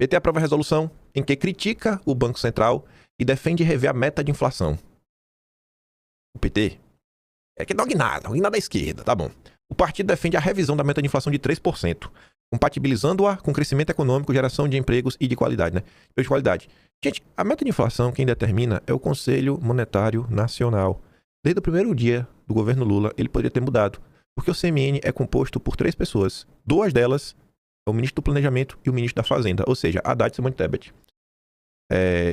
PT aprova a resolução em que critica o Banco Central e defende rever a meta de inflação. O PT é que não guinada da esquerda, tá bom. O partido defende a revisão da meta de inflação de 3%, compatibilizando-a com crescimento econômico, geração de empregos e de qualidade, né? De qualidade. Gente, a meta de inflação quem determina é o Conselho Monetário Nacional. Desde o primeiro dia do governo Lula, ele poderia ter mudado, porque o CMN é composto por 3 pessoas. 2 delas é o ministro do Planejamento e o ministro da Fazenda, ou seja, Haddad e Simone Tebet.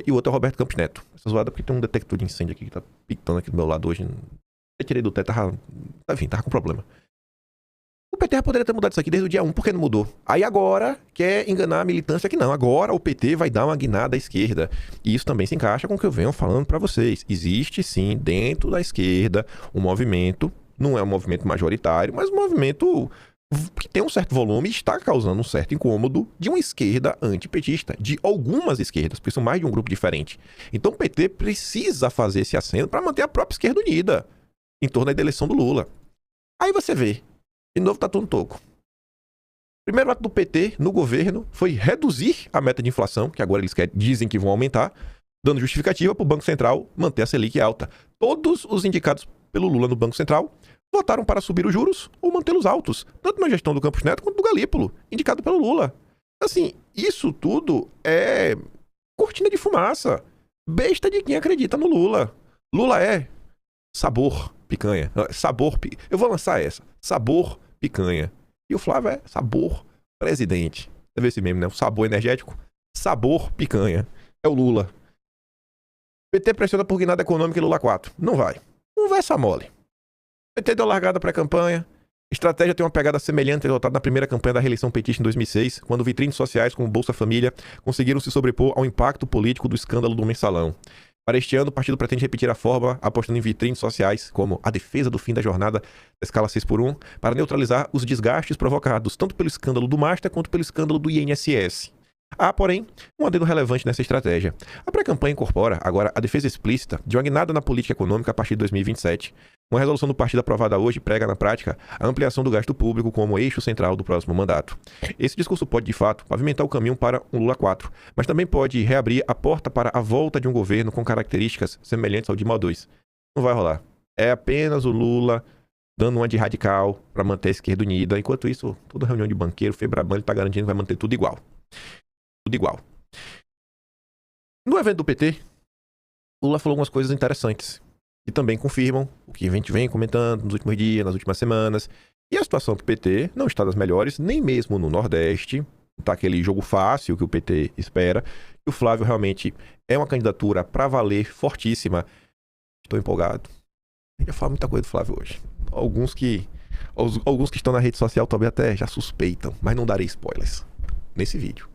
E o outro é o Roberto Campos Neto. Essa zoada porque tem um detector de incêndio aqui que tá pitando aqui do meu lado hoje. Eu tirei do teto, tava com problema. O PT poderia ter mudado isso aqui desde o dia 1, por que não mudou? Aí agora quer enganar a militância que não. Agora o PT vai dar uma guinada à esquerda. E isso também se encaixa com o que eu venho falando pra vocês. Existe sim, dentro da esquerda, um movimento, não é um movimento majoritário, mas um movimento que tem um certo volume e está causando um certo incômodo de uma esquerda antipetista, de algumas esquerdas, porque são mais de um grupo diferente. Então o PT precisa fazer esse aceno para manter a própria esquerda unida em torno da eleição do Lula. Aí você vê, de novo tá tudo toco. Primeiro ato do PT no governo foi reduzir a meta de inflação, que agora eles dizem que vão aumentar, dando justificativa para o Banco Central manter a Selic alta. Todos os indicados pelo Lula no Banco Central votaram para subir os juros ou mantê-los altos, tanto na gestão do Campos Neto quanto do Galípolo, indicado pelo Lula. Assim, isso tudo é cortina de fumaça, besta de quem acredita no Lula. Lula é sabor picanha, eu vou lançar essa, sabor picanha. E o Flávio é sabor presidente. Você vê esse meme, né? O sabor energético, sabor picanha. É o Lula. PT pressiona por guinada econômica e Lula 4. Não vai. Conversa mole. PT deu largada pré-campanha. Estratégia tem uma pegada semelhante adotada na primeira campanha da reeleição petista em 2006, quando vitrines sociais como Bolsa Família conseguiram se sobrepor ao impacto político do escândalo do mensalão. Para este ano, o partido pretende repetir a fórmula, apostando em vitrines sociais, como a defesa do fim da jornada da escala 6x1, para neutralizar os desgastes provocados, tanto pelo escândalo do Master quanto pelo escândalo do INSS. Há, porém, um adendo relevante nessa estratégia. A pré-campanha incorpora, agora, a defesa explícita de uma guinada na política econômica a partir de 2027. Uma resolução do partido aprovada hoje prega, na prática, a ampliação do gasto público como eixo central do próximo mandato. Esse discurso pode, de fato, pavimentar o caminho para um Lula 4, mas também pode reabrir a porta para a volta de um governo com características semelhantes ao de Dilma 2. Não vai rolar. É apenas o Lula dando uma de radical para manter a esquerda unida. Enquanto isso, toda reunião de banqueiro, Febraban, ele está garantindo que vai manter tudo igual. Tudo igual. No evento do PT, Lula falou algumas coisas interessantes que também confirmam o que a gente vem comentando nos últimos dias, nas últimas semanas. E a situação do PT não está das melhores, nem mesmo no Nordeste. Não está aquele jogo fácil que o PT espera. E o Flávio realmente é uma candidatura para valer, fortíssima. Estou empolgado. Eu já falo muita coisa do Flávio hoje. Alguns que estão na rede social talvez até já suspeitam, mas não darei spoilers nesse vídeo.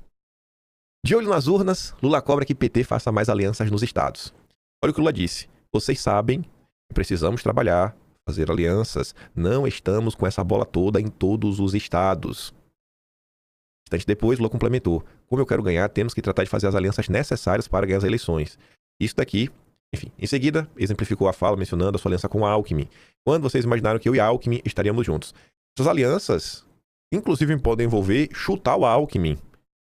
De olho nas urnas, Lula cobra que PT faça mais alianças nos estados. Olha o que Lula disse. Vocês sabem que precisamos trabalhar, fazer alianças. Não estamos com essa bola toda em todos os estados. Instante depois, Lula complementou. Como eu quero ganhar, temos que tratar de fazer as alianças necessárias para ganhar as eleições. Isso daqui, enfim. Em seguida, exemplificou a fala mencionando a sua aliança com a Alckmin. Quando vocês imaginaram que eu e a Alckmin estaríamos juntos? Essas alianças, inclusive, podem envolver chutar o Alckmin.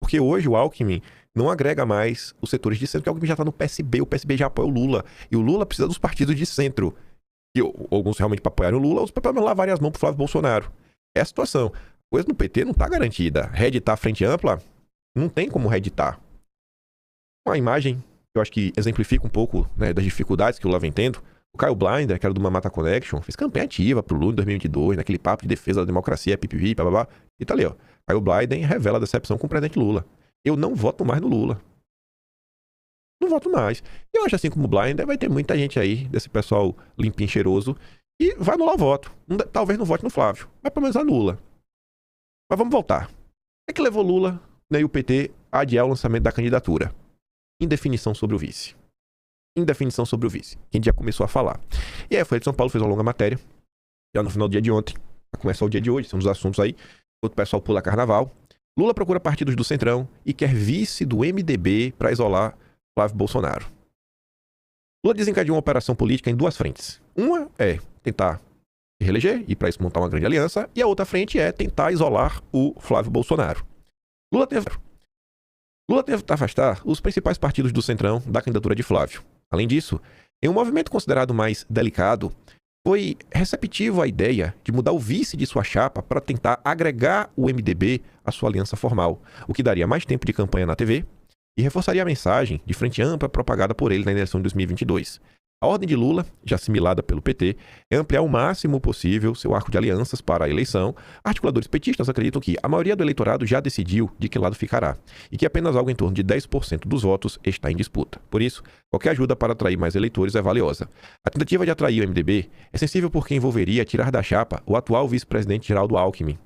Porque hoje o Alckmin não agrega mais os setores de centro, que o Alckmin já está no PSB, o PSB já apoia o Lula. E o Lula precisa dos partidos de centro. E alguns realmente para apoiar o Lula, outros para lavarem as mãos pro Flávio Bolsonaro. É a situação. A coisa no PT não está garantida. Reeditar frente ampla, não tem como reeditar. Uma imagem que eu acho que exemplifica um pouco, né, das dificuldades que o Lula vem tendo. O Caio Blinder, que era do Mamata Connection, fez campanha ativa pro Lula em 2022, naquele papo de defesa da democracia, pipipi, bababá. E tá ali, ó. Caio Blinder revela a decepção com o presidente Lula. Eu não voto mais no Lula. Não voto mais. Eu acho assim como o Blinder, vai ter muita gente aí, desse pessoal limpinho, cheiroso, e vai anular o voto. Talvez não vote no Flávio, mas pelo menos anula. Mas vamos voltar. O que levou Lula, né, e o PT a adiar o lançamento da candidatura? Indefinição sobre o vice. Indefinição sobre o vice. Que a gente já começou a falar. E aí a Folha de São Paulo fez uma longa matéria, já no final do dia de ontem, para começar o dia de hoje, são os assuntos aí, o pessoal pula carnaval. Lula procura partidos do Centrão e quer vice do MDB para isolar Flávio Bolsonaro. Lula desencadeou uma operação política em 2 frentes. Uma é tentar se reeleger e para isso montar uma grande aliança, e a outra frente é tentar isolar o Flávio Bolsonaro. Lula Lula tenta afastar os principais partidos do Centrão da candidatura de Flávio. Além disso, em um movimento considerado mais delicado, foi receptivo à ideia de mudar o vice de sua chapa para tentar agregar o MDB à sua aliança formal, o que daria mais tempo de campanha na TV e reforçaria a mensagem de frente ampla propagada por ele na eleição de 2022. A ordem de Lula, já assimilada pelo PT, é ampliar o máximo possível seu arco de alianças para a eleição. Articuladores petistas acreditam que a maioria do eleitorado já decidiu de que lado ficará e que apenas algo em torno de 10% dos votos está em disputa. Por isso, qualquer ajuda para atrair mais eleitores é valiosa. A tentativa de atrair o MDB é sensível porque envolveria tirar da chapa o atual vice-presidente Geraldo Alckmin.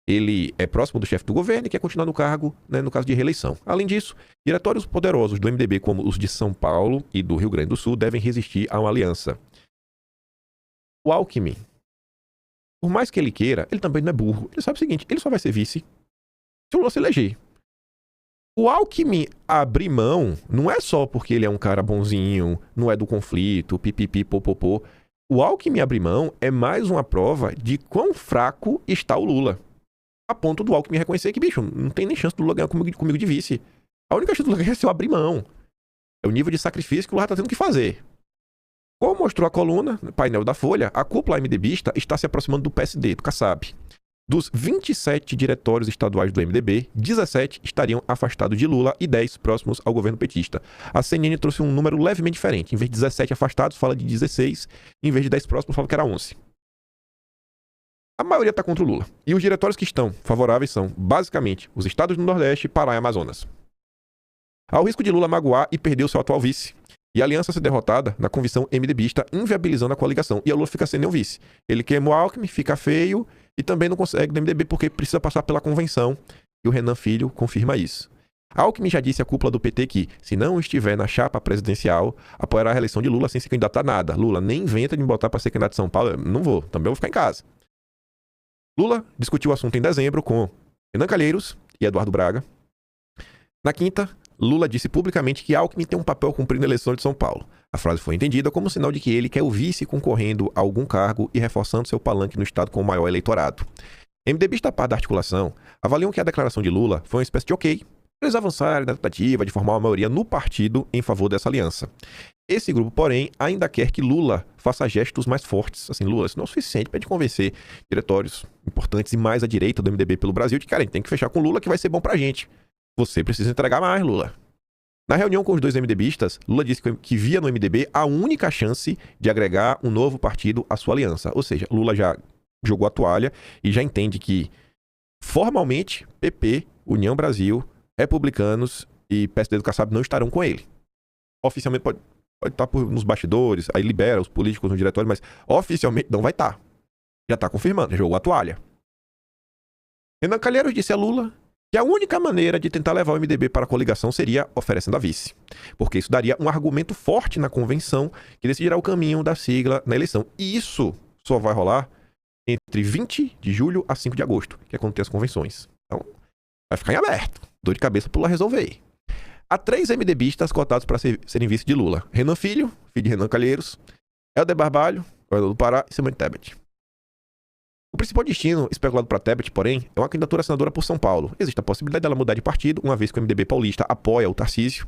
Ele é próximo do chefe do governo e quer continuar no cargo, no caso de reeleição. Além disso, diretórios poderosos do MDB, como os de São Paulo e do Rio Grande do Sul, devem resistir a uma aliança. O Alckmin, por mais que ele queira, ele também não é burro. Ele sabe o seguinte, ele só vai ser vice se o Lula se eleger. O Alckmin abrir mão não é só porque ele é um cara bonzinho, não é do conflito, pipipi, popopô. O Alckmin abrir mão é mais uma prova de quão fraco está o Lula. A ponto do Alckmin reconhecer que, bicho, não tem nem chance do Lula ganhar comigo de vice. A única chance do Lula ganhar é se eu abrir mão. É o nível de sacrifício que o Lula está tendo que fazer. Como mostrou a coluna, no painel da Folha, a cúpula MDBista está se aproximando do PSD, do Kassab. Dos 27 diretórios estaduais do MDB, 17 estariam afastados de Lula e 10 próximos ao governo petista. A CNN trouxe um número levemente diferente. Em vez de 17 afastados, fala de 16. Em vez de 10 próximos, fala que era 11. A maioria está contra o Lula. E os diretórios que estão favoráveis são, basicamente, os estados do Nordeste, Pará e Amazonas. Há o risco de Lula magoar e perder o seu atual vice. E a aliança ser derrotada na convenção MDBista, inviabilizando a coligação. E a Lula fica sem nenhum vice. Ele queima o Alckmin, fica feio e também não consegue do MDB porque precisa passar pela convenção. E o Renan Filho confirma isso. Alckmin já disse à cúpula do PT que, se não estiver na chapa presidencial, apoiará a reeleição de Lula sem se candidatar a nada. Lula, nem inventa de me botar para ser candidato de São Paulo. Eu não vou, também vou ficar em casa. Lula discutiu o assunto em dezembro com Renan Calheiros e Eduardo Braga. Na quinta, Lula disse publicamente que Alckmin tem um papel a cumprir na eleição de São Paulo. A frase foi entendida como sinal de que ele quer o vice concorrendo a algum cargo e reforçando seu palanque no estado com o maior eleitorado. MDBista par da articulação avaliam que a declaração de Lula foi uma espécie de ok para eles avançarem na tentativa de formar uma maioria no partido em favor dessa aliança. Esse grupo, porém, ainda quer que Lula faça gestos mais fortes. Assim, Lula, isso não é o suficiente para a gente convencer diretórios importantes e mais à direita do MDB pelo Brasil de que, cara, a gente tem que fechar com Lula que vai ser bom pra gente. Você precisa entregar mais, Lula. Na reunião com os dois MDBistas, Lula disse que via no MDB a única chance de agregar um novo partido à sua aliança. Ou seja, Lula já jogou a toalha e já entende que, formalmente, PP, União Brasil, Republicanos e PSD do Kassab não estarão com ele. Oficialmente pode estar nos bastidores, aí libera os políticos no diretório, mas oficialmente não vai estar. Já está confirmando, já jogou a toalha. Renan Calheiros disse a Lula que a única maneira de tentar levar o MDB para a coligação seria oferecendo a vice, porque isso daria um argumento forte na convenção que decidirá o caminho da sigla na eleição. E isso só vai rolar entre 20 de julho a 5 de agosto, que é quando tem as convenções. Então, vai ficar em aberto. Dor de cabeça para Lula resolver. Há 3 MDBistas cotados para serem vice de Lula. Renan Filho, filho de Renan Calheiros, Helder Barbalho, governador do Pará, e Simone Tebet. O principal destino especulado para Tebet, porém, é uma candidatura a senadora por São Paulo. Existe a possibilidade dela mudar de partido, uma vez que o MDB paulista apoia o Tarcísio.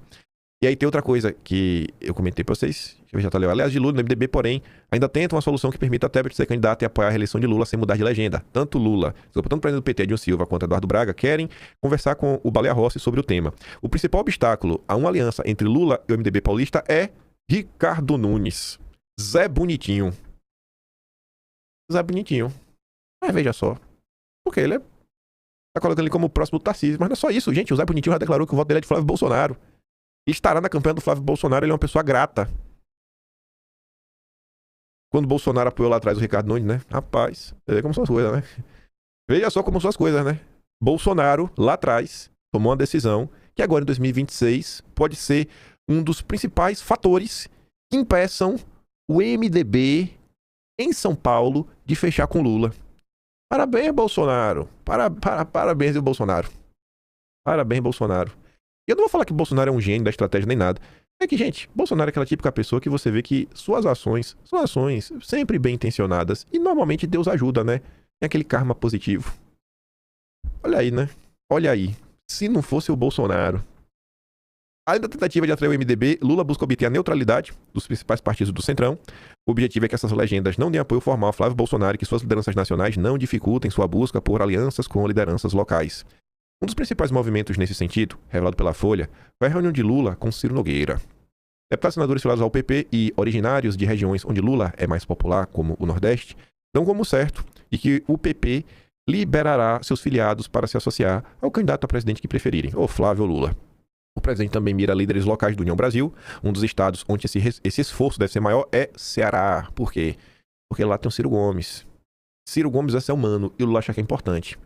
E aí tem outra coisa que eu comentei para vocês, que eu já tá lendo. Aliás, de Lula no MDB, porém, ainda tenta uma solução que permita a Tebet ser candidato e apoiar a reeleição de Lula sem mudar de legenda. Tanto o presidente do PT, Edilson Silva, quanto Eduardo Braga, querem conversar com o Baleia Rossi sobre o tema. O principal obstáculo a uma aliança entre Lula e o MDB paulista é Ricardo Nunes. Zé Bonitinho. Zé Bonitinho. Mas veja só. Porque ele tá colocando ele como o próximo do Tarcísio. Mas não é só isso, gente. O Zé Bonitinho já declarou que o voto dele é de Flávio Bolsonaro. E estará na campanha do Flávio Bolsonaro. Ele é uma pessoa grata. Quando o Bolsonaro apoiou lá atrás o Ricardo Nunes, né? Rapaz, você vê como são as coisas, né? Veja só como são as coisas, né? Bolsonaro, lá atrás, tomou uma decisão que agora em 2026 pode ser um dos principais fatores que impeçam o MDB em São Paulo de fechar com Lula. Parabéns, Bolsonaro. Parabéns, Bolsonaro. Parabéns, Bolsonaro. E eu não vou falar que Bolsonaro é um gênio da estratégia nem nada. É que, gente, Bolsonaro é aquela típica pessoa que você vê que suas ações são ações sempre bem intencionadas. E normalmente Deus ajuda, né? Tem aquele karma positivo. Olha aí, né? Olha aí. Se não fosse o Bolsonaro, Além da tentativa de atrair o MDB, Lula busca obter a neutralidade dos principais partidos do Centrão. O objetivo é que essas legendas não deem apoio formal a Flávio Bolsonaro e que suas lideranças nacionais não dificultem sua busca por alianças com lideranças locais. Um dos principais movimentos nesse sentido, revelado pela Folha, foi a reunião de Lula com Ciro Nogueira. Deputados e senadores filiados ao PP e originários de regiões onde Lula é mais popular, como o Nordeste, dão como certo e que o PP liberará seus filiados para se associar ao candidato a presidente que preferirem, ou Flávio ou Lula. O presidente também mira líderes locais do União Brasil. Um dos estados onde esse esforço deve ser maior é Ceará. Por quê? Porque lá tem o Ciro Gomes. Ciro Gomes é ser humano e o Lula acha que é importante.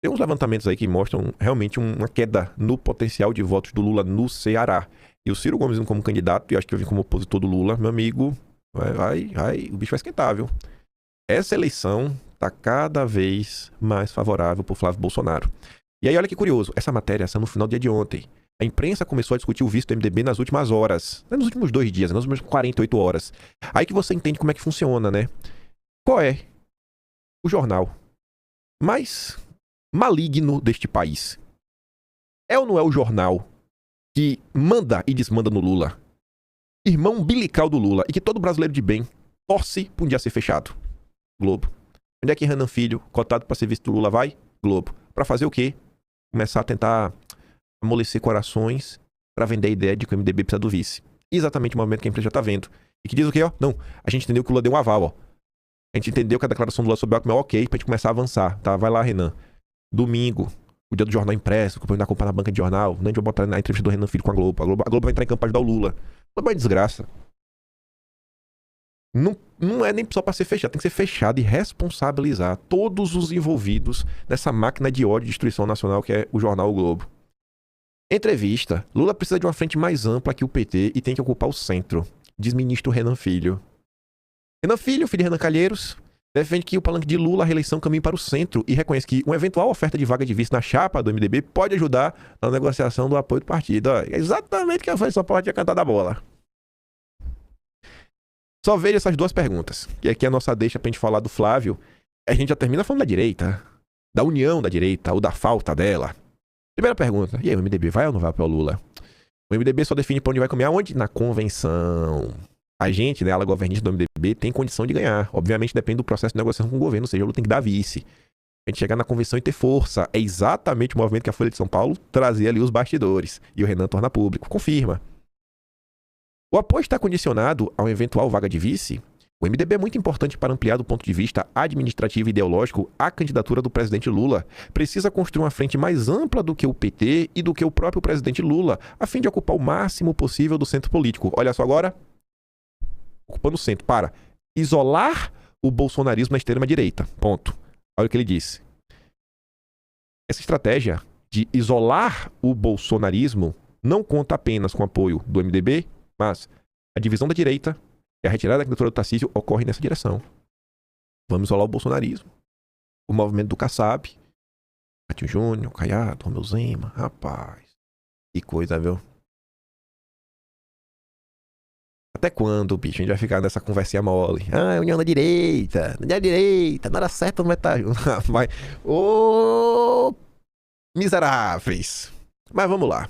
Tem uns levantamentos aí que mostram realmente uma queda no potencial de votos do Lula no Ceará. E o Ciro Gomes como candidato, e acho que eu vim como opositor do Lula, meu amigo, o bicho vai esquentar, viu? Essa eleição tá cada vez mais favorável pro Flávio Bolsonaro. E aí, olha que curioso, essa matéria saiu no final do dia de ontem. A imprensa começou a discutir o visto do MDB nas últimas horas. Não nos últimos 2 dias, nas últimas 48 horas. Aí que você entende como é que funciona, né? Qual é o jornal mais maligno deste país? É ou não é o jornal que manda e desmanda no Lula? Irmão umbilical do Lula e que todo brasileiro de bem torce pra um dia ser fechado. Globo. Onde é que Renan Filho, cotado pra ser visto do Lula, vai? Globo. Pra fazer o quê? Começar a tentar amolecer corações pra vender a ideia de que o MDB precisa do vice. Exatamente o momento que a imprensa já tá vendo. E que diz o quê, ó? Não, a gente entendeu que o Lula deu um aval, ó. A gente entendeu que a declaração do Lula sobre o Alckmin é ok pra gente começar a avançar, tá? Vai lá, Renan. Domingo, o dia do jornal impresso, que eu da culpa na banca de jornal, nem de eu botar na entrevista do Renan Filho com a Globo. A Globo vai entrar em campo pra ajudar o Lula. O Globo é desgraça. Não é nem só para ser fechado, tem que ser fechado e responsabilizar todos os envolvidos nessa máquina de ódio e destruição nacional que é o jornal O Globo. Entrevista. Lula precisa de uma frente mais ampla que o PT e tem que ocupar o centro, diz ministro Renan Filho. Renan Filho, filho de Renan Calheiros, defende que o palanque de Lula, a reeleição, caminha para o centro e reconhece que uma eventual oferta de vaga de vice na chapa do MDB pode ajudar na negociação do apoio do partido. É exatamente o que a Folha de São Paulo tinha cantado a bola. Só veja essas 2 perguntas, que aqui é a nossa deixa pra gente falar do Flávio. A gente já termina falando da direita, da união da direita, ou da falta dela. Primeira pergunta, e aí, o MDB vai ou não vai para o Lula? O MDB só define pra onde vai comer aonde? Na convenção. A gente, né, a ala governista do MDB, tem condição de ganhar. Obviamente depende do processo de negociação com o governo, ou seja, o Lula tem que dar vice. A gente chegar na convenção e ter força. É exatamente o movimento que a Folha de São Paulo trazia ali os bastidores. E o Renan torna público. Confirma. O apoio está condicionado a uma eventual vaga de vice. O MDB é muito importante para ampliar do ponto de vista administrativo e ideológico a candidatura do presidente Lula. Precisa construir uma frente mais ampla do que o PT e do que o próprio presidente Lula, a fim de ocupar o máximo possível do centro político. Olha só agora, ocupando o centro para isolar o bolsonarismo na extrema-direita. Ponto. Olha o que ele disse. Essa estratégia de isolar o bolsonarismo não conta apenas com o apoio do MDB, mas a divisão da direita e a retirada da candidatura do Tarcísio ocorre nessa direção. Vamos isolar o bolsonarismo. O movimento do Kassab, Ratinho Júnior, Caiado, Romeu Zema, rapaz. Que coisa, viu? Até quando, bicho, a gente vai ficar nessa conversinha mole? Ah, união da direita, na hora certa não vai estar junto. Ô, miseráveis. Mas vamos lá.